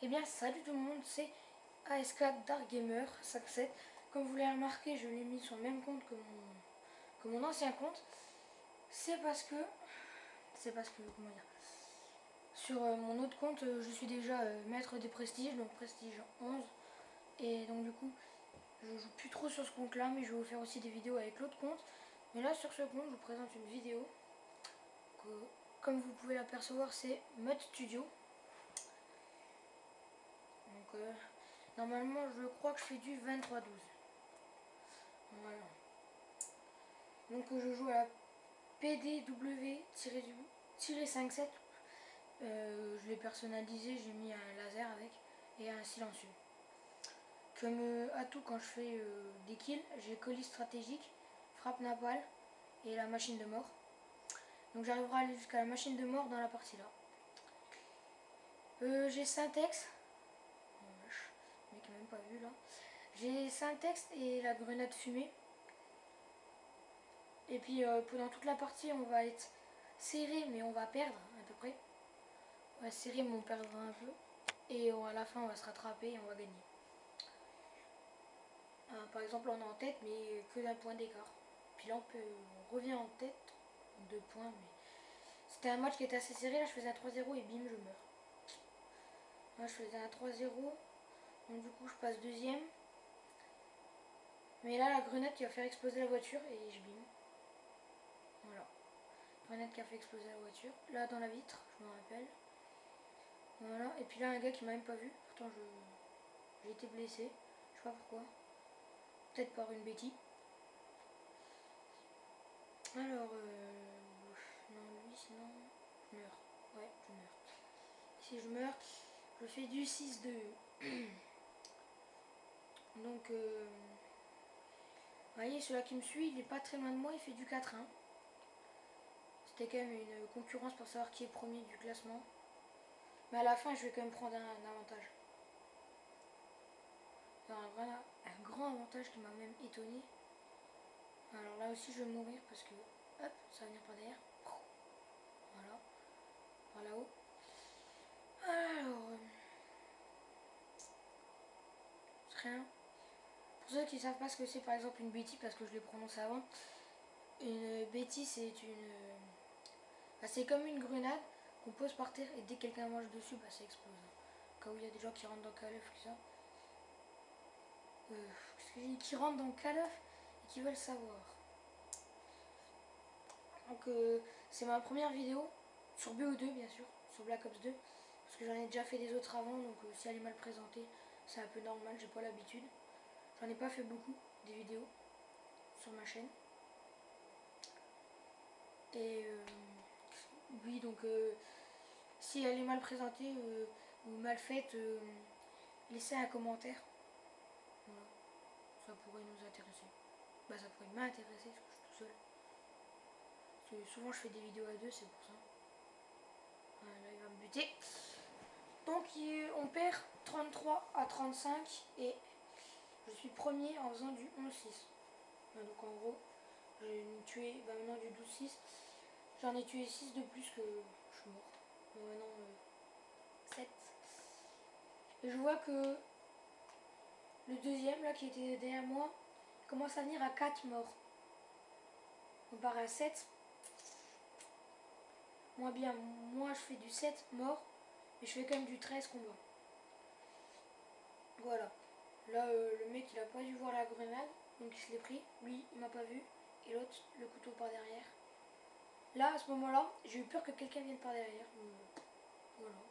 Eh bien salut tout le monde, c'est AS4 Dark Gamer 57. Comme vous l'avez remarqué, je l'ai mis sur le même compte que mon ancien compte. C'est parce que comment dire, sur mon autre compte, je suis déjà maître des prestiges, donc prestige 11. Et donc du coup, je joue plus trop sur ce compte là, mais je vais vous faire aussi des vidéos avec l'autre compte. Mais là sur ce compte, je vous présente une vidéo que, comme vous pouvez l'apercevoir, c'est Mud Studio. Donc normalement je crois que je fais du 23-12. Voilà. Donc je joue à la PDW-57. Je l'ai personnalisé, j'ai mis un laser avec et un silencieux. Comme atout quand je fais des kills, j'ai colis stratégique, frappe napal et la machine de mort. Donc j'arriverai à aller jusqu'à la machine de mort dans la partie là. J'ai Syntex. Le mec n'a même pas vu là. J'ai Syntex et la grenade fumée. Et puis pendant toute la partie on va être serré mais on va perdre à peu près. On va serrer mais on perdra un peu. Et à la fin on va se rattraper et on va gagner. Par exemple on est en tête mais que d'un point d'écart. Puis là on revient en tête, 2 points, mais c'était un match qui était assez serré. Là je faisais un 3-0 et bim je meurs. Là je faisais un 3-0, donc du coup je passe deuxième. Mais là la grenade qui va faire exploser la voiture et je bim. Voilà. Grenade qui a fait exploser la voiture. Là dans la vitre, je me rappelle. Voilà, et puis là un gars qui m'a même pas vu. Pourtant j'ai été blessé. Je sais pas pourquoi. Peut-être par une bêtise. Alors, non, lui, sinon, je meurs. Ouais, je meurs. Si je meurs, je fais du 6-2. Donc, vous voyez, celui-là qui me suit, il est pas très loin de moi, il fait du 4-1. C'était quand même une concurrence pour savoir qui est premier du classement. Mais à la fin, je vais quand même prendre un avantage. Un grand avantage qui m'a même étonné. Alors là aussi, je vais mourir parce que, hop, ça va venir par derrière. Voilà, par là-haut. Alors, rien. Pour ceux qui ne savent pas ce que c'est, par exemple, une bêtise, parce que je l'ai prononcé avant, une bêtise, c'est une... Bah, c'est comme une grenade qu'on pose par terre et dès que quelqu'un mange dessus, bah, ça explose. Au cas où il y a des gens qui rentrent dans Call of, tout ça. Qui rentrent dans Call of et qui veulent savoir. Donc, c'est ma première vidéo sur BO2, bien sûr, sur Black Ops 2. Parce que j'en ai déjà fait des autres avant, donc si elle est mal présentée, c'est un peu normal, j'ai pas l'habitude. J'en ai pas fait beaucoup, des vidéos, sur ma chaîne. Et oui, donc si elle est mal présentée ou mal faite, laissez un commentaire. Voilà. Ça pourrait nous intéresser. Bah ça pourrait m'intéresser parce que je suis tout seul. Parce que souvent je fais des vidéos à deux, c'est pour ça. Voilà, là il va me buter. Donc on perd 33-35 et je suis premier en faisant du 11-6. Donc en gros, j'ai tué maintenant du 12-6. J'en ai tué 6 de plus que je suis mort. Bon, maintenant 7. Et je vois que le deuxième là qui était derrière moi commence à venir à 4 morts. On part à 7. Moi bien, moi je fais du 7 morts, mais je fais quand même du 13 combats. Voilà. Là le mec il a pas dû voir la grenade, donc il se l'est pris. Lui il m'a pas vu. Et l'autre le couteau par derrière. Là à ce moment là, j'ai eu peur que quelqu'un vienne par derrière. Voilà.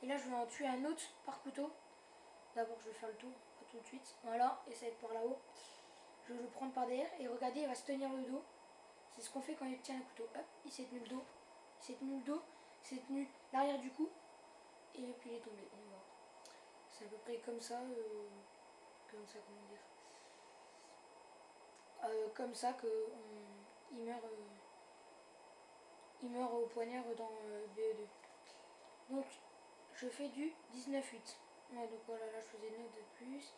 Et là je vais en tuer un autre par couteau. D'abord je vais faire le tour, pas tout de suite. Voilà, et ça va être par là-haut. Je vais le prendre par derrière et regardez, il va se tenir le dos. C'est ce qu'on fait quand il tient un couteau. Hop, il s'est tenu le dos. Il s'est tenu le dos, il s'est tenu l'arrière du cou. Et puis il est tombé, il est mort. C'est à peu près comme ça, comment dire. Comme ça que il meurt au poignard dans BE2. Donc je fais du 19-8. Ouais, donc voilà, là je faisais 9 de plus.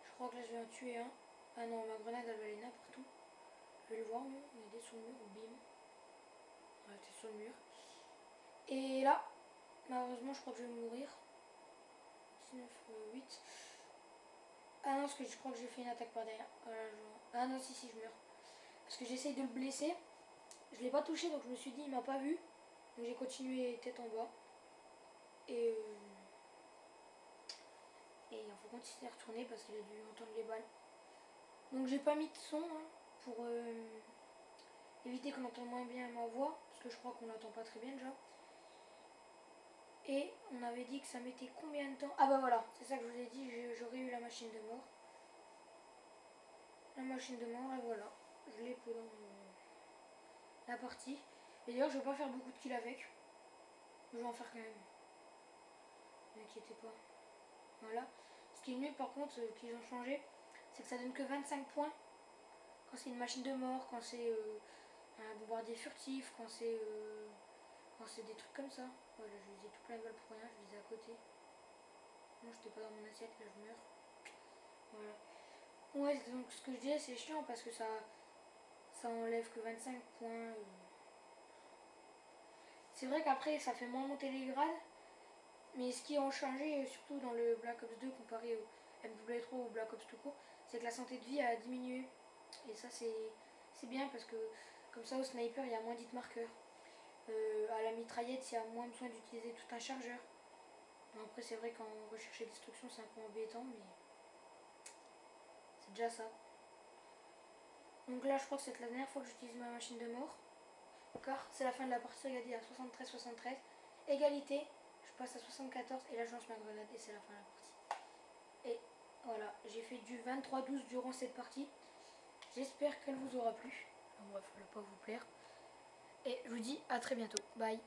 Je crois que là je vais en tuer un. Ah non, ma grenade elle va aller n'importe où. Je vais le voir, lui. On est sur le mur, bim. On va être sur le mur. Et là, Malheureusement, je crois que je vais mourir. 19, 8. Ah non, parce que je crois que j'ai fait une attaque par derrière. Voilà, ah non, si, je meurs. Parce que j'essaye de le blesser. Je l'ai pas touché, donc je me suis dit, il m'a pas vu. Donc j'ai continué tête en bas. Et il faut continuer à retourner parce qu'il a dû entendre les balles. Donc j'ai pas mis de son hein, pour éviter qu'on entende moins bien ma voix. Parce que je crois qu'on l'entend pas très bien déjà. Et on avait dit que ça mettait combien de temps? Ah bah voilà, c'est ça que je vous ai dit, j'aurais eu la machine de mort. La machine de mort, et voilà. Je l'ai pendant la partie. Et d'ailleurs, je vais pas faire beaucoup de kills avec. Je vais en faire quand même. Ne vous inquiétez pas. Voilà. Ce qui est nul par contre, qu'ils ont changé, c'est que ça donne que 25 points. Quand c'est une machine de mort, quand c'est un bombardier furtif, quand c'est des trucs comme ça. Voilà, je visais tout plein de balles pour rien, je visais à côté. Non, j'étais pas dans mon assiette, là je meurs. Voilà. Ouais, donc ce que je disais, c'est chiant parce que ça enlève que 25 points. C'est vrai qu'après, ça fait moins monter les grades. Mais ce qui a changé, surtout dans le Black Ops 2 comparé au MW3 ou Black Ops tout court, c'est que la santé de vie a diminué. Et ça, c'est bien parce que comme ça, au sniper, il y a moins d'hit marqueurs. À la mitraillette, il y a moins besoin d'utiliser tout un chargeur. Bon, après, c'est vrai qu'en recherche et destruction, c'est un peu embêtant, mais c'est déjà ça. Donc là, je crois que c'est la dernière fois que j'utilise ma machine de mort. Car c'est la fin de la partie, regardez, à 73-73. Égalité, je passe à 74 et là, je lance ma grenade et c'est la fin de la partie. Et voilà, j'ai fait du 23-12 durant cette partie. J'espère qu'elle vous aura plu. Enfin, bref, elle va pas vous plaire. Et je vous dis à très bientôt. Bye.